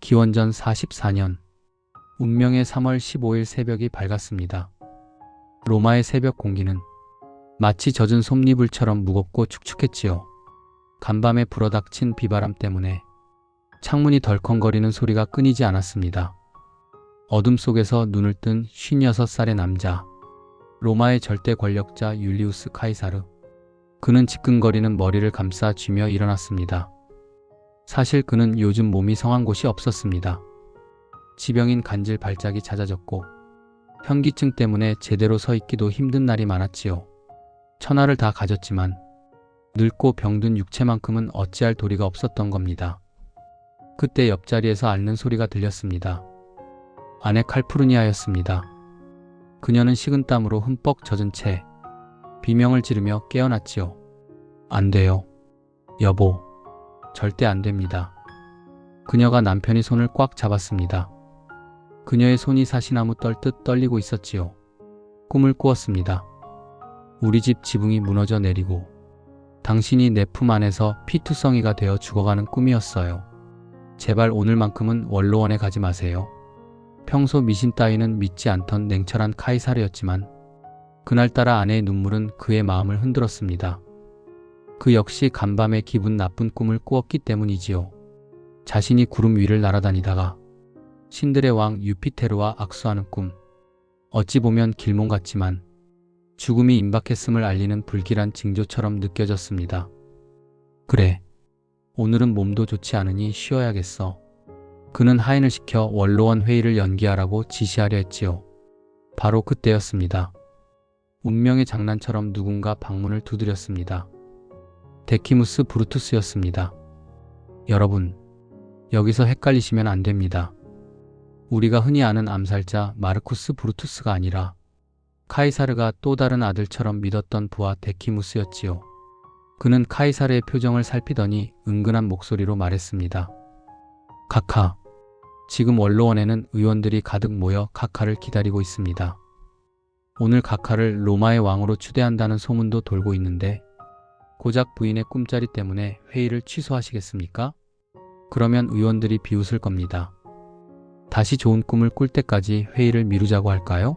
기원전 44년 운명의 3월 15일 새벽이 밝았습니다. 로마의 새벽 공기는 마치 젖은 솜니불처럼 무겁고 축축했지요. 간밤에 불어닥친 비바람 때문에 창문이 덜컹거리는 소리가 끊이지 않았습니다. 어둠 속에서 눈을 뜬 56살의 남자, 로마의 절대 권력자 율리우스 카이사르. 그는 지끈거리는 머리를 감싸 쥐며 일어났습니다. 사실 그는 요즘 몸이 성한 곳이 없었습니다. 지병인 간질 발작이 잦아졌고 현기증 때문에 제대로 서 있기도 힘든 날이 많았지요. 천하를 다 가졌지만 늙고 병든 육체만큼은 어찌할 도리가 없었던 겁니다. 그때 옆자리에서 앓는 소리가 들렸습니다. 아내 칼푸르니아였습니다. 그녀는 식은땀으로 흠뻑 젖은 채 비명을 지르며 깨어났지요. 안 돼요. 여보. 절대 안 됩니다. 그녀가 남편의 손을 꽉 잡았습니다. 그녀의 손이 사시나무 떨듯 떨리고 있었지요. 꿈을 꾸었습니다. 우리 집 지붕이 무너져 내리고 당신이 내 품 안에서 피투성이가 되어 죽어가는 꿈이었어요. 제발 오늘만큼은 원로원에 가지 마세요. 평소 미신 따위는 믿지 않던 냉철한 카이사르였지만 그날따라 아내의 눈물은 그의 마음을 흔들었습니다. 그 역시 간밤에 기분 나쁜 꿈을 꾸었기 때문이지요. 자신이 구름 위를 날아다니다가 신들의 왕 유피테르와 악수하는 꿈. 어찌 보면 길몽 같지만 죽음이 임박했음을 알리는 불길한 징조처럼 느껴졌습니다. 그래, 오늘은 몸도 좋지 않으니 쉬어야겠어. 그는 하인을 시켜 원로원 회의를 연기하라고 지시하려 했지요. 바로 그때였습니다. 운명의 장난처럼 누군가 방문을 두드렸습니다. 데키무스 브루투스였습니다. 여러분, 여기서 헷갈리시면 안 됩니다. 우리가 흔히 아는 암살자 마르쿠스 브루투스가 아니라 카이사르가 또 다른 아들처럼 믿었던 부하 데키무스였지요. 그는 카이사르의 표정을 살피더니 은근한 목소리로 말했습니다. 카카, 지금 원로원에는 의원들이 가득 모여 카카를 기다리고 있습니다. 오늘 카카를 로마의 왕으로 추대한다는 소문도 돌고 있는데 고작 부인의 꿈자리 때문에 회의를 취소하시겠습니까? 그러면 의원들이 비웃을 겁니다. 다시 좋은 꿈을 꿀 때까지 회의를 미루자고 할까요?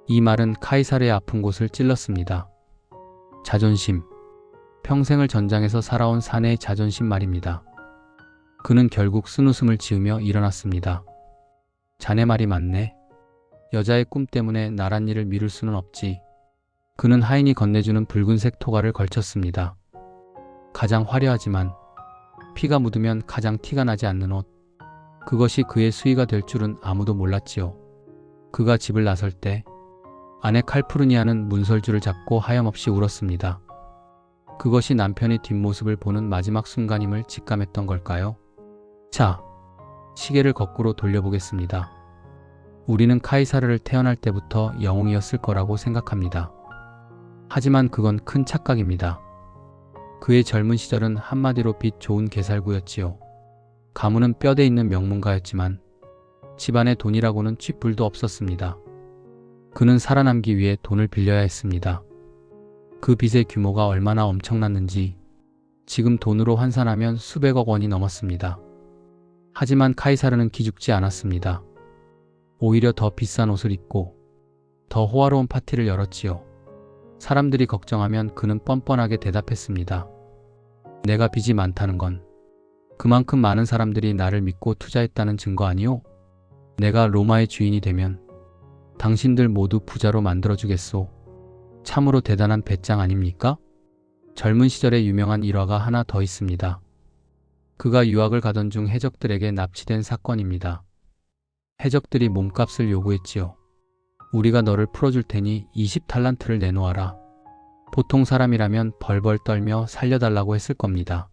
이 말은 카이사르의 아픈 곳을 찔렀습니다. 자존심. 평생을 전장에서 살아온 사내의 자존심 말입니다. 그는 결국 쓴웃음을 지으며 일어났습니다. 자네 말이 맞네. 여자의 꿈 때문에 나란 일을 미룰 수는 없지. 그는 하인이 건네주는 붉은색 토가를 걸쳤습니다. 가장 화려하지만 피가 묻으면 가장 티가 나지 않는 옷. 그것이 그의 수의가 될 줄은 아무도 몰랐지요. 그가 집을 나설 때 아내 칼푸르니아는 문설주를 잡고 하염없이 울었습니다. 그것이 남편의 뒷모습을 보는 마지막 순간임을 직감했던 걸까요? 자, 시계를 거꾸로 돌려보겠습니다. 우리는 카이사르를 태어날 때부터 영웅이었을 거라고 생각합니다. 하지만 그건 큰 착각입니다. 그의 젊은 시절은 한마디로 빛 좋은 개살구였지요. 가문은 뼈대 있는 명문가였지만 집안에 돈이라고는 쥐뿔도 없었습니다. 그는 살아남기 위해 돈을 빌려야 했습니다. 그 빚의 규모가 얼마나 엄청났는지 지금 돈으로 환산하면 수백억 원이 넘었습니다. 하지만 카이사르는 기죽지 않았습니다. 오히려 더 비싼 옷을 입고 더 호화로운 파티를 열었지요. 사람들이 걱정하면 그는 뻔뻔하게 대답했습니다. 내가 빚이 많다는 건 그만큼 많은 사람들이 나를 믿고 투자했다는 증거 아니오? 내가 로마의 주인이 되면 당신들 모두 부자로 만들어주겠소. 참으로 대단한 배짱 아닙니까? 젊은 시절에 유명한 일화가 하나 더 있습니다. 그가 유학을 가던 중 해적들에게 납치된 사건입니다. 해적들이 몸값을 요구했지요. 우리가 너를 풀어줄 테니 20달란트를 내놓아라. 보통 사람이라면 벌벌 떨며 살려달라고 했을 겁니다.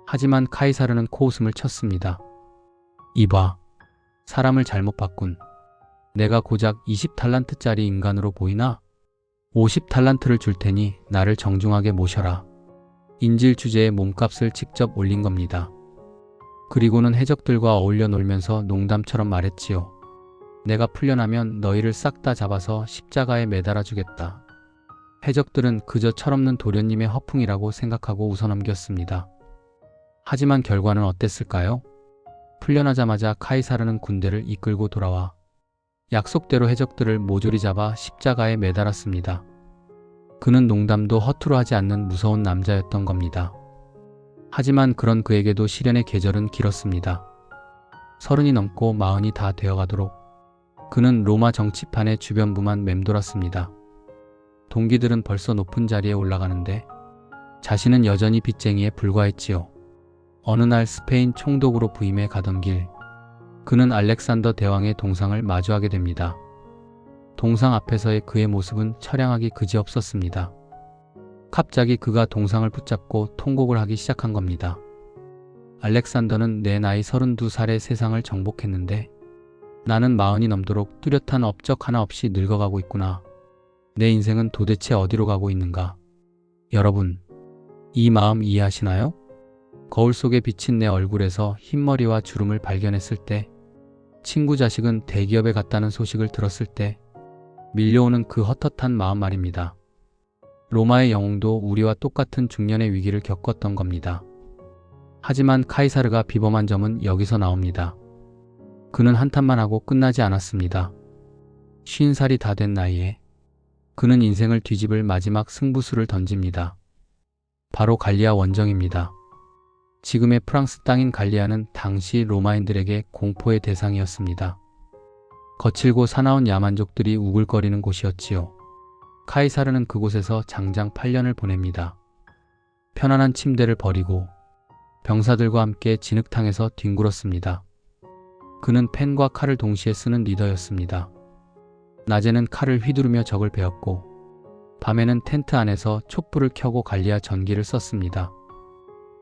하지만 카이사르는 코웃음을 쳤습니다. 이봐, 사람을 잘못 봤군. 내가 고작 20달란트짜리 인간으로 보이나? 50달란트를 줄 테니 나를 정중하게 모셔라. 인질 주제에 몸값을 직접 올린 겁니다. 그리고는 해적들과 어울려 놀면서 농담처럼 말했지요. 내가 풀려나면 너희를 싹 다 잡아서 십자가에 매달아 주겠다. 해적들은 그저 철없는 도련님의 허풍이라고 생각하고 웃어넘겼습니다. 하지만 결과는 어땠을까요? 풀려나자마자 카이사르는 군대를 이끌고 돌아와 약속대로 해적들을 모조리 잡아 십자가에 매달았습니다. 그는 농담도 허투루 하지 않는 무서운 남자였던 겁니다. 하지만 그런 그에게도 시련의 계절은 길었습니다. 30이 넘고 40이 다 되어가도록 그는 로마 정치판의 주변부만 맴돌았습니다. 동기들은 벌써 높은 자리에 올라가는데 자신은 여전히 빚쟁이에 불과했지요. 어느 날 스페인 총독으로 부임해 가던 길, 그는 알렉산더 대왕의 동상을 마주하게 됩니다. 동상 앞에서의 그의 모습은 처량하기 그지없었습니다. 갑자기 그가 동상을 붙잡고 통곡을 하기 시작한 겁니다. 알렉산더는 내 나이 32살에 세상을 정복했는데 나는 40이 넘도록 뚜렷한 업적 하나 없이 늙어가고 있구나. 내 인생은 도대체 어디로 가고 있는가? 여러분, 이 마음 이해하시나요? 거울 속에 비친 내 얼굴에서 흰머리와 주름을 발견했을 때, 친구 자식은 대기업에 갔다는 소식을 들었을 때 밀려오는 그 헛헛한 마음 말입니다. 로마의 영웅도 우리와 똑같은 중년의 위기를 겪었던 겁니다. 하지만 카이사르가 비범한 점은 여기서 나옵니다. 그는 한탄만 하고 끝나지 않았습니다. 50살이 다 된 나이에 그는 인생을 뒤집을 마지막 승부수를 던집니다. 바로 갈리아 원정입니다. 지금의 프랑스 땅인 갈리아는 당시 로마인들에게 공포의 대상이었습니다. 거칠고 사나운 야만족들이 우글거리는 곳이었지요. 카이사르는 그곳에서 장장 8년을 보냅니다. 편안한 침대를 버리고 병사들과 함께 진흙탕에서 뒹굴었습니다. 그는 펜과 칼을 동시에 쓰는 리더였습니다. 낮에는 칼을 휘두르며 적을 베었고 밤에는 텐트 안에서 촛불을 켜고 갈리아 전기를 썼습니다.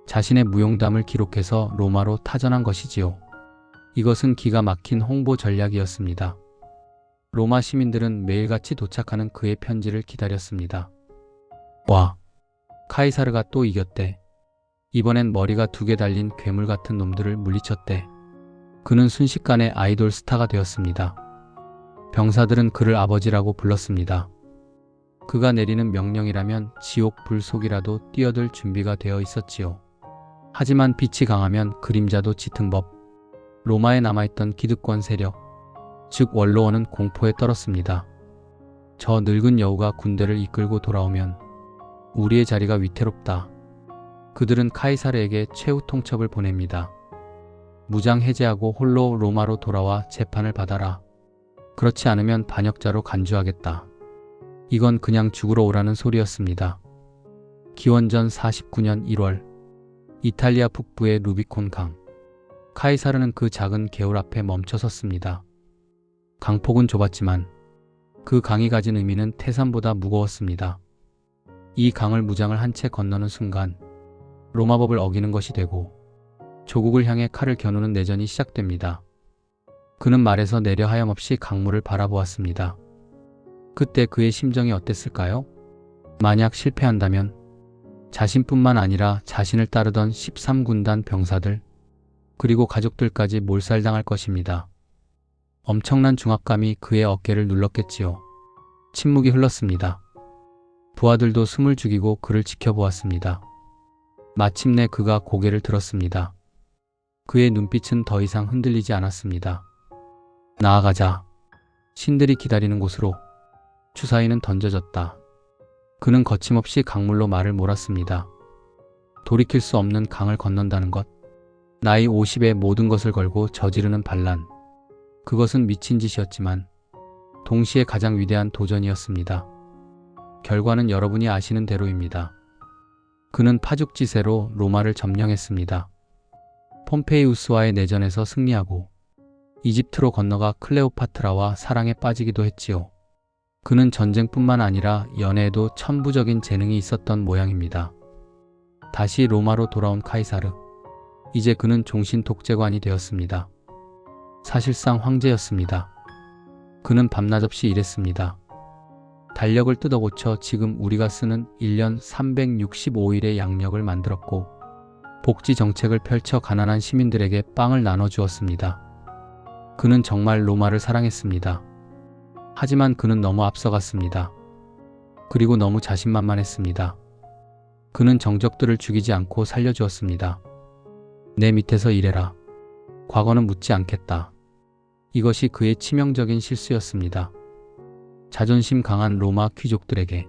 자신의 무용담을 기록해서 로마로 타전한 것이지요. 이것은 기가 막힌 홍보 전략이었습니다. 로마 시민들은 매일같이 도착하는 그의 편지를 기다렸습니다. 와, 카이사르가 또 이겼대. 이번엔 머리가 2개 달린 괴물 같은 놈들을 물리쳤대. 그는 순식간에 아이돌 스타가 되었습니다. 병사들은 그를 아버지라고 불렀습니다. 그가 내리는 명령이라면 지옥 불 속이라도 뛰어들 준비가 되어 있었지요. 하지만 빛이 강하면 그림자도 짙은 법. 로마에 남아있던 기득권 세력, 즉 원로원은 공포에 떨었습니다. 저 늙은 여우가 군대를 이끌고 돌아오면 우리의 자리가 위태롭다. 그들은 카이사르에게 최후 통첩을 보냅니다. 무장 해제하고 홀로 로마로 돌아와 재판을 받아라. 그렇지 않으면 반역자로 간주하겠다. 이건 그냥 죽으러 오라는 소리였습니다. 기원전 49년 1월, 이탈리아 북부의 루비콘 강. 카이사르는 그 작은 개울 앞에 멈춰 섰습니다. 강폭은 좁았지만 그 강이 가진 의미는 태산보다 무거웠습니다. 이 강을 무장을 한 채 건너는 순간 로마법을 어기는 것이 되고 조국을 향해 칼을 겨누는 내전이 시작됩니다. 그는 말에서 내려 하염없이 강물을 바라보았습니다. 그때 그의 심정이 어땠을까요? 만약 실패한다면 자신뿐만 아니라 자신을 따르던 13군단 병사들 그리고 가족들까지 몰살당할 것입니다. 엄청난 중압감이 그의 어깨를 눌렀겠지요. 침묵이 흘렀습니다. 부하들도 숨을 죽이고 그를 지켜보았습니다. 마침내 그가 고개를 들었습니다. 그의 눈빛은 더 이상 흔들리지 않았습니다. 나아가자. 신들이 기다리는 곳으로. 주사위는 던져졌다. 그는 거침없이 강물로 말을 몰았습니다. 돌이킬 수 없는 강을 건넌다는 것. 나이 50에 모든 것을 걸고 저지르는 반란. 그것은 미친 짓이었지만 동시에 가장 위대한 도전이었습니다. 결과는 여러분이 아시는 대로입니다. 그는 파죽지세로 로마를 점령했습니다. 폼페이우스와의 내전에서 승리하고 이집트로 건너가 클레오파트라와 사랑에 빠지기도 했지요. 그는 전쟁뿐만 아니라 연애에도 천부적인 재능이 있었던 모양입니다. 다시 로마로 돌아온 카이사르. 이제 그는 종신 독재관이 되었습니다. 사실상 황제였습니다. 그는 밤낮없이 일했습니다. 달력을 뜯어고쳐 지금 우리가 쓰는 1년 365일의 양력을 만들었고 복지 정책을 펼쳐 가난한 시민들에게 빵을 나눠주었습니다. 그는 정말 로마를 사랑했습니다. 하지만 그는 너무 앞서갔습니다. 그리고 너무 자신만만했습니다. 그는 정적들을 죽이지 않고 살려주었습니다. 내 밑에서 일해라. 과거는 묻지 않겠다. 이것이 그의 치명적인 실수였습니다. 자존심 강한 로마 귀족들에게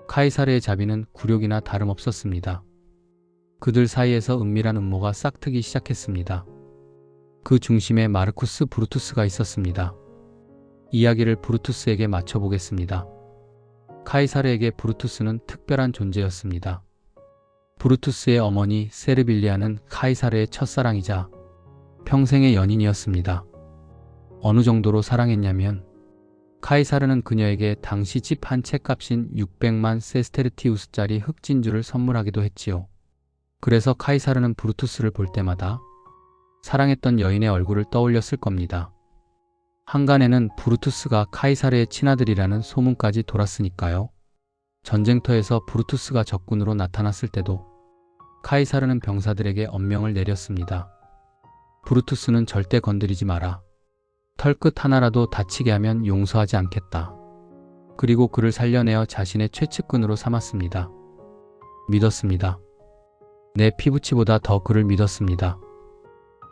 카이사르의 자비는 굴욕이나 다름없었습니다. 그들 사이에서 은밀한 음모가 싹트기 시작했습니다. 그 중심에 마르쿠스 브루투스가 있었습니다. 이야기를 브루투스에게 맞춰보겠습니다. 카이사르에게 브루투스는 특별한 존재였습니다. 브루투스의 어머니 세르빌리아는 카이사르의 첫사랑이자 평생의 연인이었습니다. 어느 정도로 사랑했냐면 카이사르는 그녀에게 당시 집 한 채 값인 600만 세스테르티우스짜리 흑진주를 선물하기도 했지요. 그래서 카이사르는 브루투스를 볼 때마다 사랑했던 여인의 얼굴을 떠올렸을 겁니다. 한간에는 브루투스가 카이사르의 친아들이라는 소문까지 돌았으니까요. 전쟁터에서 브루투스가 적군으로 나타났을 때도 카이사르는 병사들에게 엄명을 내렸습니다. 브루투스는 절대 건드리지 마라. 털끝 하나라도 다치게 하면 용서하지 않겠다. 그리고 그를 살려내어 자신의 최측근으로 삼았습니다. 믿었습니다. 내 피부치보다 더 그를 믿었습니다.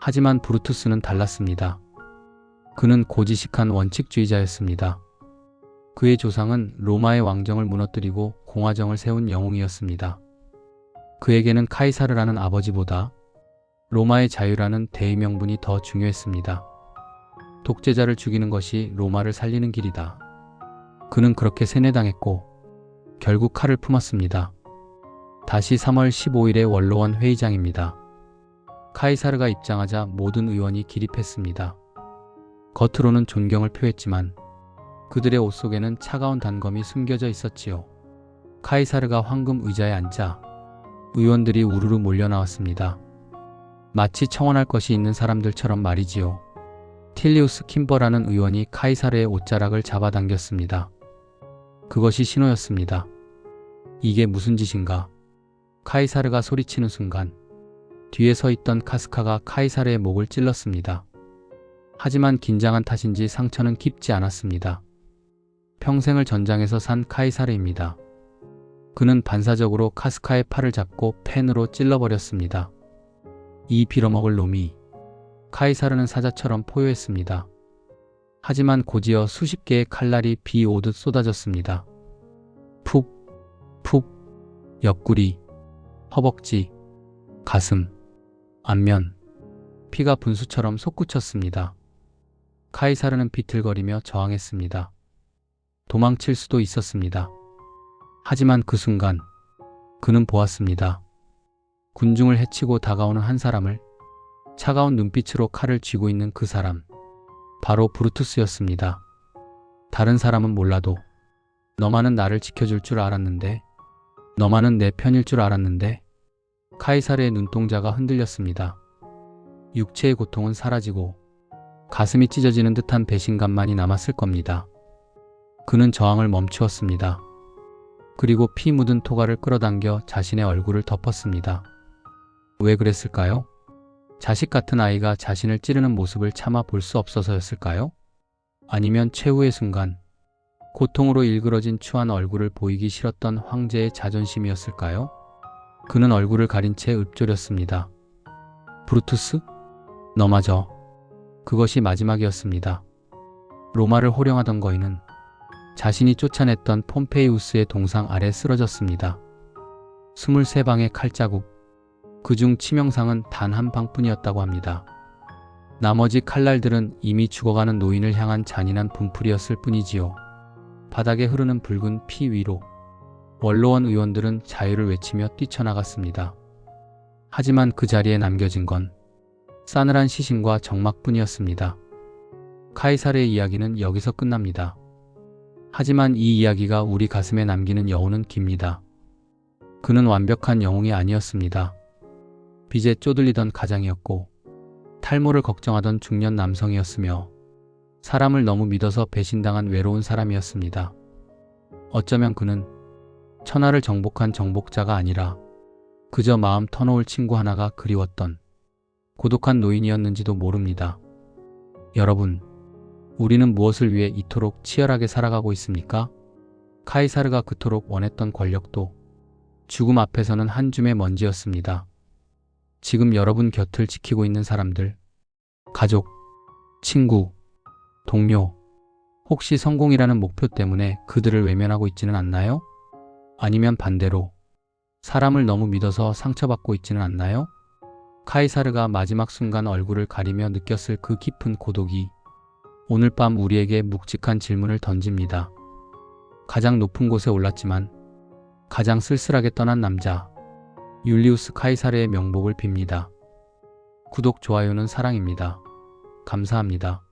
하지만 브루투스는 달랐습니다. 그는 고지식한 원칙주의자였습니다. 그의 조상은 로마의 왕정을 무너뜨리고 공화정을 세운 영웅이었습니다. 그에게는 카이사르라는 아버지보다 로마의 자유라는 대의명분이 더 중요했습니다. 독재자를 죽이는 것이 로마를 살리는 길이다. 그는 그렇게 세뇌당했고 결국 칼을 품었습니다. 다시 3월 15일의 원로원 회의장입니다. 카이사르가 입장하자 모든 의원이 기립했습니다. 겉으로는 존경을 표했지만 그들의 옷 속에는 차가운 단검이 숨겨져 있었지요. 카이사르가 황금 의자에 앉자 의원들이 우르르 몰려 나왔습니다. 마치 청원할 것이 있는 사람들처럼 말이지요. 틸리우스 킴버라는 의원이 카이사르의 옷자락을 잡아당겼습니다. 그것이 신호였습니다. 이게 무슨 짓인가? 카이사르가 소리치는 순간 뒤에 서 있던 카스카가 카이사르의 목을 찔렀습니다. 하지만 긴장한 탓인지 상처는 깊지 않았습니다. 평생을 전장에서 산 카이사르입니다. 그는 반사적으로 카스카의 팔을 잡고 펜으로 찔러버렸습니다. 이 빌어먹을 놈이. 카이사르는 사자처럼 포효했습니다. 하지만 곧이어 수십 개의 칼날이 비 오듯 쏟아졌습니다. 푹, 푹, 옆구리, 허벅지, 가슴, 안면, 피가 분수처럼 솟구쳤습니다. 카이사르는 비틀거리며 저항했습니다. 도망칠 수도 있었습니다. 하지만 그 순간 그는 보았습니다. 군중을 해치고 다가오는 한 사람을, 차가운 눈빛으로 칼을 쥐고 있는 그 사람, 바로 브루투스였습니다. 다른 사람은 몰라도 너만은 나를 지켜줄 줄 알았는데, 너만은 내 편일 줄 알았는데. 카이사르의 눈동자가 흔들렸습니다. 육체의 고통은 사라지고 가슴이 찢어지는 듯한 배신감만이 남았을 겁니다. 그는 저항을 멈추었습니다. 그리고 피 묻은 토가를 끌어당겨 자신의 얼굴을 덮었습니다. 왜 그랬을까요? 자식 같은 아이가 자신을 찌르는 모습을 참아 볼 수 없어서였을까요? 아니면 최후의 순간, 고통으로 일그러진 추한 얼굴을 보이기 싫었던 황제의 자존심이었을까요? 그는 얼굴을 가린 채 읊조렸습니다. 브루투스? 너마저. 그것이 마지막이었습니다. 로마를 호령하던 거인은 자신이 쫓아냈던 폼페이우스의 동상 아래 쓰러졌습니다. 23방의 칼자국, 그중 치명상은 단 한 방뿐이었다고 합니다. 나머지 칼날들은 이미 죽어가는 노인을 향한 잔인한 분풀이었을 뿐이지요. 바닥에 흐르는 붉은 피 위로 원로원 의원들은 자유를 외치며 뛰쳐나갔습니다. 하지만 그 자리에 남겨진 건 싸늘한 시신과 적막뿐이었습니다. 카이사르의 이야기는 여기서 끝납니다. 하지만 이 이야기가 우리 가슴에 남기는 여운은 깁니다. 그는 완벽한 영웅이 아니었습니다. 빚에 쪼들리던 가장이었고 탈모를 걱정하던 중년 남성이었으며 사람을 너무 믿어서 배신당한 외로운 사람이었습니다. 어쩌면 그는 천하를 정복한 정복자가 아니라 그저 마음 터놓을 친구 하나가 그리웠던 고독한 노인이었는지도 모릅니다. 여러분, 우리는 무엇을 위해 이토록 치열하게 살아가고 있습니까? 카이사르가 그토록 원했던 권력도 죽음 앞에서는 한 줌의 먼지였습니다. 지금 여러분 곁을 지키고 있는 사람들, 가족, 친구, 동료, 혹시 성공이라는 목표 때문에 그들을 외면하고 있지는 않나요? 아니면 반대로 사람을 너무 믿어서 상처받고 있지는 않나요? 카이사르가 마지막 순간 얼굴을 가리며 느꼈을 그 깊은 고독이 오늘 밤 우리에게 묵직한 질문을 던집니다. 가장 높은 곳에 올랐지만 가장 쓸쓸하게 떠난 남자, 율리우스 카이사르의 명복을 빕니다. 구독, 좋아요는 사랑입니다. 감사합니다.